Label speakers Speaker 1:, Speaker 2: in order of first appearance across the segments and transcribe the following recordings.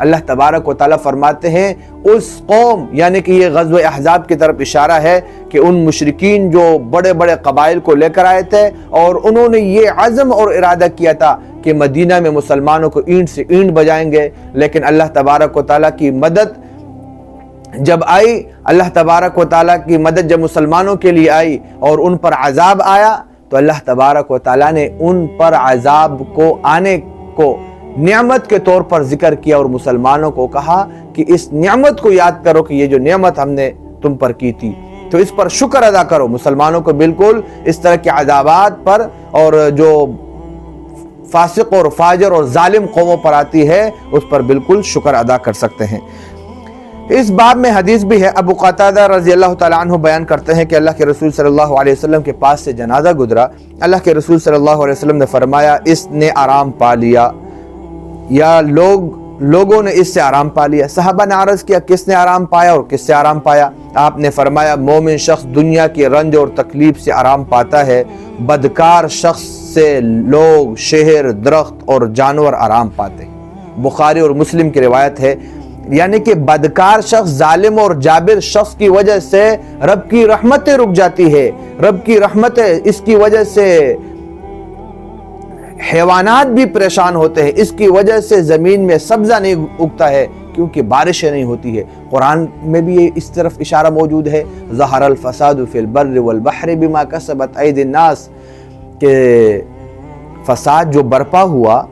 Speaker 1: اللہ تبارک و تعالیٰ فرماتے ہیں اس قوم، یعنی کہ یہ غزوہ احزاب کی طرف اشارہ ہے کہ ان مشرکین جو بڑے بڑے قبائل کو لے کر آئے تھے اور انہوں نے یہ عزم اور ارادہ کیا تھا کہ مدینہ میں مسلمانوں کو اینٹ سے اینٹ بجائیں گے، لیکن اللہ تبارک و تعالیٰ کی مدد جب آئی، اللہ تبارک و تعالیٰ کی مدد جب مسلمانوں کے لیے آئی اور ان پر عذاب آیا تو اللہ تبارک و تعالیٰ نے ان پر عذاب کو آنے کو نعمت کے طور پر ذکر کیا اور مسلمانوں کو کہا کہ اس نعمت کو یاد کرو کہ یہ جو نعمت ہم نے تم پر کی تھی تو اس پر شکر ادا کرو۔ مسلمانوں کو بالکل اس طرح کے عذابات پر اور جو فاسق اور فاجر اور ظالم قوموں پر آتی ہے اس پر بالکل شکر ادا کر سکتے ہیں۔ اس باب میں حدیث بھی ہے، ابو قتادہ رضی اللہ تعالیٰ عنہ بیان کرتے ہیں کہ اللہ کے رسول صلی اللہ علیہ وسلم کے پاس سے جنازہ گزرا، اللہ کے رسول صلی اللہ علیہ وسلم نے فرمایا اس نے آرام پا لیا یا لوگوں نے اس سے آرام پا لیا۔ صحابہ نے عرض کیا کس نے آرام پایا اور کس سے آرام پایا؟ آپ نے فرمایا مومن شخص دنیا کی رنج اور تکلیف سے آرام پاتا ہے، بدکار شخص سے لوگ، شہر، درخت اور جانور آرام پاتے ہیں۔ بخاری اور مسلم کی روایت ہے، یعنی کہ بدکار شخص، ظالم اور جابر شخص کی وجہ سے رب کی رحمتیں رک جاتی ہے، رب کی رحمتیں اس کی وجہ سے حیوانات بھی پریشان ہوتے ہیں، اس کی وجہ سے زمین میں سبزہ نہیں اگتا ہے کیونکہ بارشیں نہیں ہوتی ہے۔ قرآن میں بھی اس طرف اشارہ موجود ہے، ظہر الفساد فی البر والبحر بما کسبت ایدی الناس، کہ فساد جو برپا ہوا،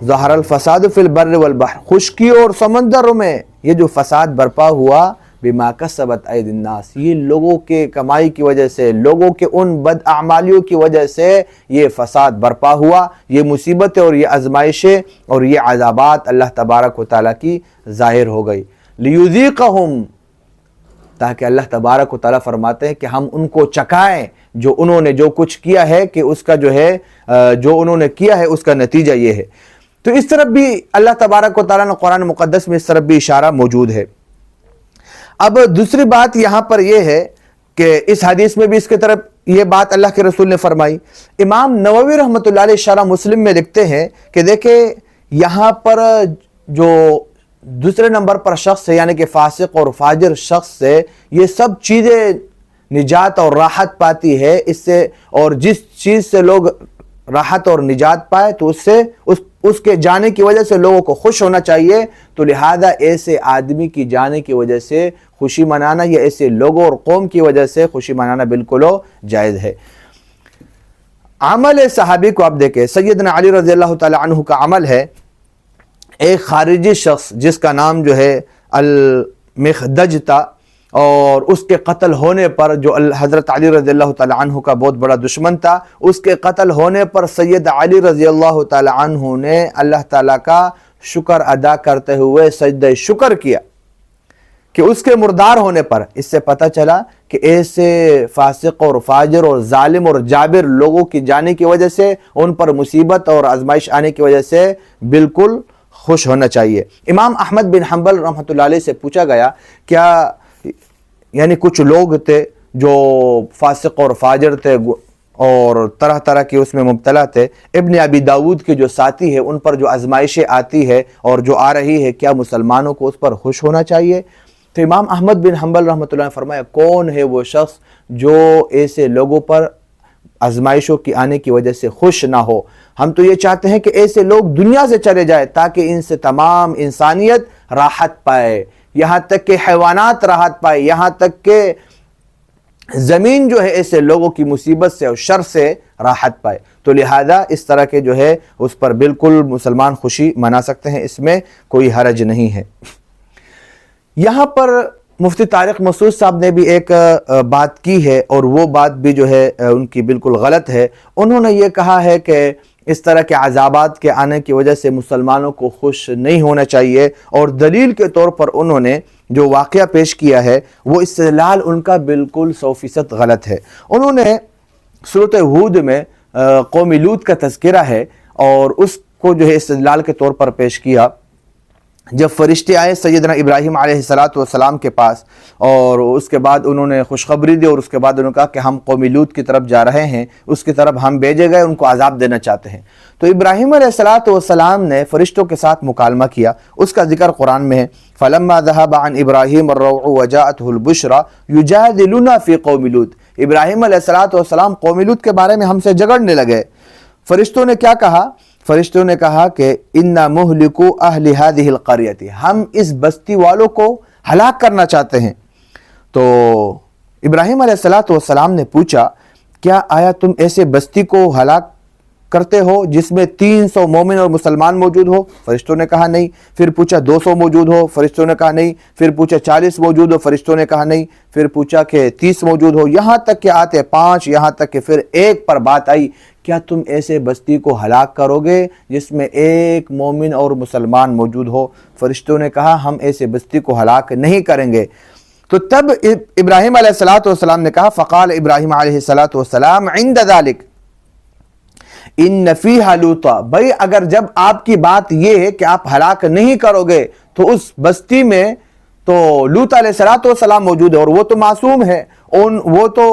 Speaker 1: ظہر الفساد فی البر والبحر، خشکی اور سمندروں میں یہ جو فساد برپا ہوا، بما کسبت ایدی الناس، یہ لوگوں کے کمائی کی وجہ سے، لوگوں کے ان بد اعمالیوں کی وجہ سے یہ فساد برپا ہوا، یہ مصیبتیں اور یہ آزمائشیں اور یہ عذابات اللہ تبارک و تعالیٰ کی ظاہر ہو گئی۔ لیذیقہم، تاکہ اللہ تبارک و تعالیٰ فرماتے ہیں کہ ہم ان کو چکھائیں جو انہوں نے جو کچھ کیا ہے، کہ اس کا جو ہے جو انہوں نے کیا ہے اس کا نتیجہ یہ ہے۔ تو اس طرف بھی اللہ تبارک و تعالیٰ نے قرآن مقدس میں اس طرف بھی اشارہ موجود ہے۔ اب دوسری بات یہاں پر یہ ہے کہ اس حدیث میں بھی اس کی طرف یہ بات اللہ کے رسول نے فرمائی۔ امام نووی رحمۃ اللہ علیہ شرح مسلم میں لکھتے ہیں کہ دیکھیں یہاں پر جو دوسرے نمبر پر شخص ہے، یعنی کہ فاسق اور فاجر شخص سے یہ سب چیزیں نجات اور راحت پاتی ہے اس سے، اور جس چیز سے لوگ راحت اور نجات پائے تو اس سے اس کے جانے کی وجہ سے لوگوں کو خوش ہونا چاہیے، تو لہذا ایسے آدمی کی جانے کی وجہ سے خوشی منانا یا ایسے لوگوں اور قوم کی وجہ سے خوشی منانا بالکل جائز ہے۔ عمل صحابی کو آپ دیکھیں، سیدنا علی رضی اللہ تعالی عنہ کا عمل ہے، ایک خارجی شخص جس کا نام جو ہے المخدج تھا، اور اس کے قتل ہونے پر جو حضرت علی رضی اللہ تعالی عنہ کا بہت بڑا دشمن تھا، اس کے قتل ہونے پر سید علی رضی اللہ تعالی عنہ نے اللہ تعالیٰ کا شکر ادا کرتے ہوئے سجدہ شکر کیا کہ اس کے مردار ہونے پر۔ اس سے پتہ چلا کہ ایسے فاسق اور فاجر اور ظالم اور جابر لوگوں کی جانے کی وجہ سے، ان پر مصیبت اور آزمائش آنے کی وجہ سے بالکل خوش ہونا چاہیے۔ امام احمد بن حنبل رحمۃ اللہ علیہ سے پوچھا گیا، کیا یعنی کچھ لوگ تھے جو فاسق اور فاجر تھے اور طرح طرح کی اس میں مبتلا تھے، ابن ابی داود کے جو ساتھی ہے ان پر جو آزمائشیں آتی ہے اور جو آ رہی ہے، کیا مسلمانوں کو اس پر خوش ہونا چاہیے؟ تو امام احمد بن حنبل رحمۃ اللہ نے فرمایا، کون ہے وہ شخص جو ایسے لوگوں پر آزمائشوں کی آنے کی وجہ سے خوش نہ ہو؟ ہم تو یہ چاہتے ہیں کہ ایسے لوگ دنیا سے چلے جائے تاکہ ان سے تمام انسانیت راحت پائے، یہاں تک کہ حیوانات راحت پائے، یہاں تک کہ زمین جو ہے ایسے لوگوں کی مصیبت سے اور شر سے راحت پائے۔ تو لہذا اس طرح کے جو ہے اس پر بالکل مسلمان خوشی منا سکتے ہیں، اس میں کوئی حرج نہیں ہے۔ یہاں پر مفتی طارق مسعود صاحب نے بھی ایک بات کی ہے، اور وہ بات بھی جو ہے ان کی بالکل غلط ہے۔ انہوں نے یہ کہا ہے کہ اس طرح کے عذابات کے آنے کی وجہ سے مسلمانوں کو خوش نہیں ہونا چاہیے، اور دلیل کے طور پر انہوں نے جو واقعہ پیش کیا ہے وہ استدلال ان کا بالکل 100% غلط ہے۔ انہوں نے سورۃ ہود میں قوم لوط کا تذکرہ ہے اور اس کو جو ہے استدلال کے طور پر پیش کیا جب فرشتے آئے سیدنا ابراہیم علیہ السلام کے پاس اور اس کے بعد انہوں نے خوشخبری دی اور اس کے بعد انہوں نے کہا کہ ہم قوم لوط کی طرف جا رہے ہیں، اس کی طرف ہم بھیجے گئے، ان کو عذاب دینا چاہتے ہیں، تو ابراہیم علیہ السلام نے فرشتوں کے ساتھ مکالمہ کیا۔ اس کا ذکر قرآن میں ہے، فَلَمَّا ذَهَبَ عَنْ إِبْرَاهِيمَ الرَّوْعُ وَجَاءَتْهُ الْبُشْرَى يُجَادِلُنَا فِي قَوْمِ لُوط۔ ابراہیم علیہ السلام قوم لوط کے بارے میں ہم سے جھگڑنے لگے۔ فرشتوں نے کیا کہا؟ فرشتوں نے کہا کہ اِنَّا مُهْلِكُ أَهْلِ هَذِهِ الْقَرْيَةِ، ہم اس بستی والوں کو ہلاک کرنا چاہتے ہیں۔ تو ابراہیم علیہ السلام نے پوچھا کیا آیا تم ایسے بستی کو ہلاک کرتے ہو جس میں 300 مومن اور مسلمان موجود ہو؟ فرشتوں نے کہا نہیں۔ پھر پوچھا 200 موجود ہو؟ فرشتوں نے کہا نہیں۔ پھر پوچھا 40 موجود ہو؟ فرشتوں نے کہا نہیں۔ پھر پوچھا کہ 30 موجود ہو؟ یہاں تک کہ آتے 5، یہاں تک کہ پھر ایک پر بات آئی، کیا تم ایسے بستی کو ہلاک کرو گے جس میں ایک مومن اور مسلمان موجود ہو؟ فرشتوں نے کہا ہم ایسے بستی کو ہلاک نہیں کریں گے۔ تو تب ابراہیم علیہ السلام نے کہا فقال ابراہیم علیہ السلام عند ذلك ان فیہا لوطا، بھئی اگر جب آپ کی بات یہ ہے کہ آپ ہلاک نہیں کرو گے تو اس بستی میں تو لوط علیہ السلام موجود ہے اور وہ تو معصوم ہے، وہ تو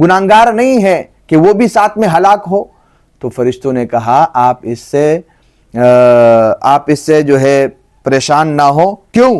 Speaker 1: گناہگار نہیں ہے کہ وہ بھی ساتھ میں ہلاک ہو۔ تو فرشتوں نے کہا آپ اس سے جو ہے پریشان نہ ہو۔ کیوں؟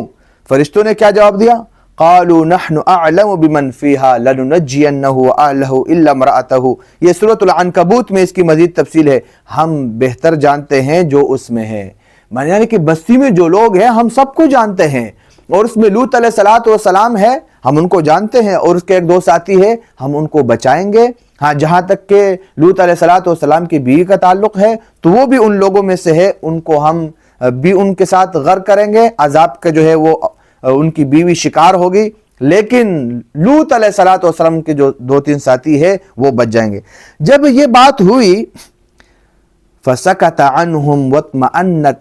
Speaker 1: فرشتوں نے کیا جواب دیا؟ قالوا نحن اعلم بمن فيها لننجينه واهله الا امراته۔ یہ سورۃ العنکبوت میں اس کی مزید تفصیل ہے، ہم بہتر جانتے ہیں جو اس میں ہے، یعنی کہ بستی میں جو لوگ ہیں ہم سب کو جانتے ہیں، اور اس میں لوط علیہ السلام ہے، ہم ان کو جانتے ہیں، اور اس کے ایک 2 ساتھی ہے، ہم ان کو بچائیں گے۔ ہاں جہاں تک کہ لوط علیہ السلام کی بیوی کا تعلق ہے تو وہ بھی ان لوگوں میں سے ہے، ان کو ہم بھی ان کے ساتھ غرق کریں گے، عذاب کا جو ہے وہ ان کی بیوی شکار ہوگی، لیکن لوط علیہ السلام کے جو 2-3 ساتھی ہے وہ بچ جائیں گے۔ جب یہ بات ہوئی فَسَكَتَ عَنْهُمْ وَاطْمَأَنَّتْ،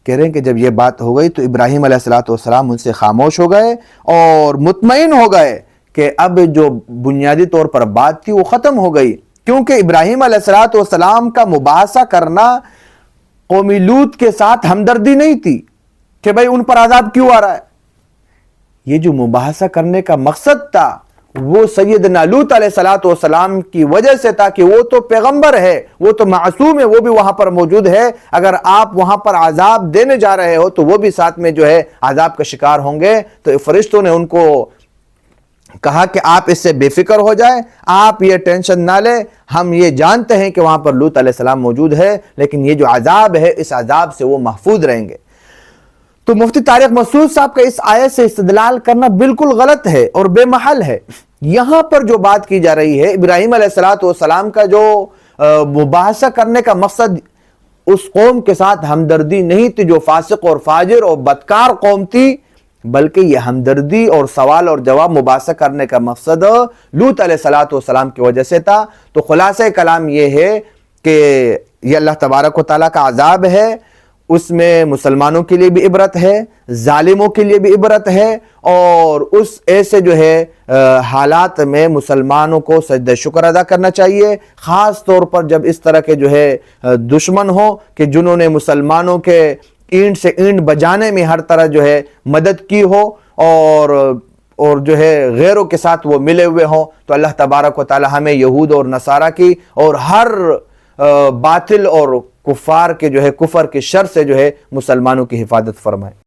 Speaker 1: کہہ رہے ہیں کہ جب یہ بات ہو گئی تو ابراہیم علیہ السلام ان سے خاموش ہو گئے اور مطمئن ہو گئے کہ اب جو بنیادی طور پر بات تھی وہ ختم ہو گئی، کیونکہ ابراہیم علیہ السلام کا مباحثہ کرنا قوم لوط کے ساتھ ہمدردی نہیں تھی کہ بھئی ان پر عذاب کیوں آ رہا ہے۔ یہ جو مباحثہ کرنے کا مقصد تھا وہ سیدنا لوط علیہ السلام کی وجہ سے تھا کہ وہ تو پیغمبر ہے، وہ تو معصوم ہے، وہ بھی وہاں پر موجود ہے، اگر آپ وہاں پر عذاب دینے جا رہے ہو تو وہ بھی ساتھ میں جو ہے عذاب کا شکار ہوں گے۔ تو فرشتوں نے ان کو کہا کہ آپ اس سے بے فکر ہو جائیں، آپ یہ ٹینشن نہ لیں، ہم یہ جانتے ہیں کہ وہاں پر لوط علیہ السلام موجود ہے، لیکن یہ جو عذاب ہے اس عذاب سے وہ محفوظ رہیں گے۔ تو مفتی طارق مسعود صاحب کا اس آیت سے استدلال کرنا بالکل غلط ہے اور بے محل ہے۔ یہاں پر جو بات کی جا رہی ہے ابراہیم علیہ السلام کا جو مباحثہ کرنے کا مقصد اس قوم کے ساتھ ہمدردی نہیں تھی جو فاسق اور فاجر اور بدکار قوم تھی، بلکہ یہ ہمدردی اور سوال اور جواب مباحثہ کرنے کا مقصد لوط علیہ السلام کی وجہ سے تھا۔ تو خلاصہ کلام یہ ہے کہ یہ اللہ تبارک و تعالیٰ کا عذاب ہے، اس میں مسلمانوں کے لیے بھی عبرت ہے، ظالموں کے لیے بھی عبرت ہے، اور اس ایسے جو ہے حالات میں مسلمانوں کو سجدہ شکر ادا کرنا چاہیے، خاص طور پر جب اس طرح کے جو ہے دشمن ہو کہ جنہوں نے مسلمانوں کے اینٹ سے اینٹ بجانے میں ہر طرح جو ہے مدد کی ہو اور جو ہے غیروں کے ساتھ وہ ملے ہوئے ہوں۔ تو اللہ تبارک و تعالی ہمیں یہود اور نصارہ کی اور ہر باطل اور کفار کے جو ہے کفر کے شر سے جو ہے مسلمانوں کی حفاظت فرمائے۔